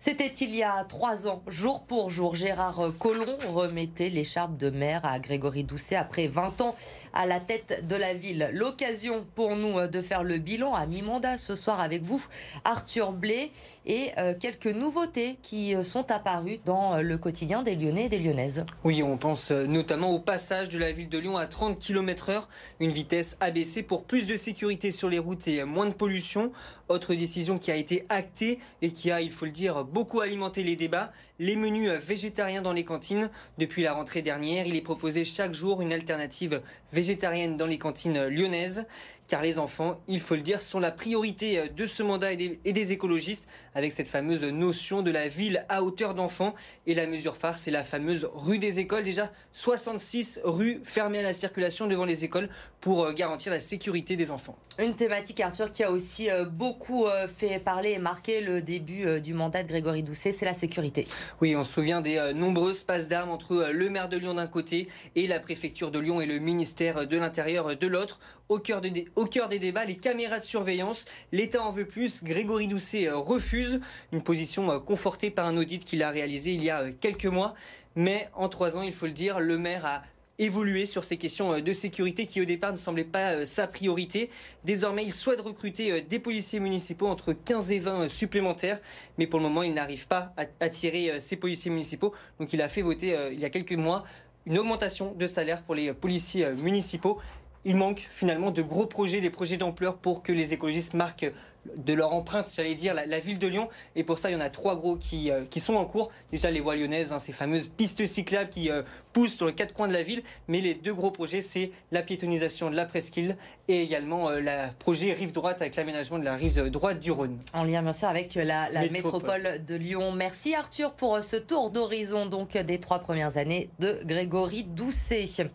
C'était il y a 3 ans, jour pour jour. Gérard Collomb remettait l'écharpe de maire à Grégory Doucet après 20 ans à la tête de la ville. L'occasion pour nous de faire le bilan à mi-mandat ce soir avec vous, Arthur Blais, et quelques nouveautés qui sont apparues dans le quotidien des Lyonnais et des Lyonnaises. Oui, on pense notamment au passage de la ville de Lyon à 30 km/h, une vitesse abaissée pour plus de sécurité sur les routes et moins de pollution. Autre décision qui a été actée et qui a, il faut le dire, beaucoup alimenté les débats, les menus végétariens dans les cantines. Depuis la rentrée dernière, il est proposé chaque jour une alternative végétarienne dans les cantines lyonnaises. Car les enfants, il faut le dire, sont la priorité de ce mandat et des écologistes, avec cette fameuse notion de la ville à hauteur d'enfants. Et la mesure phare, c'est la fameuse rue des écoles. Déjà 66 rues fermées à la circulation devant les écoles pour garantir la sécurité des enfants. Une thématique, Arthur, qui a aussi beaucoup fait parler et marqué le début du mandat de Grégory Doucet, c'est la sécurité. Oui, on se souvient des nombreuses passes d'armes entre le maire de Lyon d'un côté et la préfecture de Lyon et le ministère de l'Intérieur de l'autre. Au cœur des débats, les caméras de surveillance. L'État en veut plus. Grégory Doucet refuse. Une position confortée par un audit qu'il a réalisé il y a quelques mois. Mais en 3 ans, il faut le dire, le maire a évolué sur ces questions de sécurité qui au départ ne semblaient pas sa priorité. Désormais, il souhaite recruter des policiers municipaux, entre 15 et 20 supplémentaires. Mais pour le moment, il n'arrive pas à attirer ces policiers municipaux. Donc il a fait voter il y a quelques mois une augmentation de salaire pour les policiers municipaux. Il manque finalement de gros projets, des projets d'ampleur pour que les écologistes marquent de leur empreinte, j'allais dire, la ville de Lyon. Et pour ça, il y en a 3 gros qui sont en cours. Déjà, les voies lyonnaises, ces fameuses pistes cyclables qui poussent sur les 4 coins de la ville. Mais les 2 gros projets, c'est la piétonisation de la presqu'île et également le projet rive droite avec l'aménagement de la rive droite du Rhône. En lien, bien sûr, avec la métropole de Lyon. Merci, Arthur, pour ce tour d'horizon donc des 3 premières années de Grégory Doucet.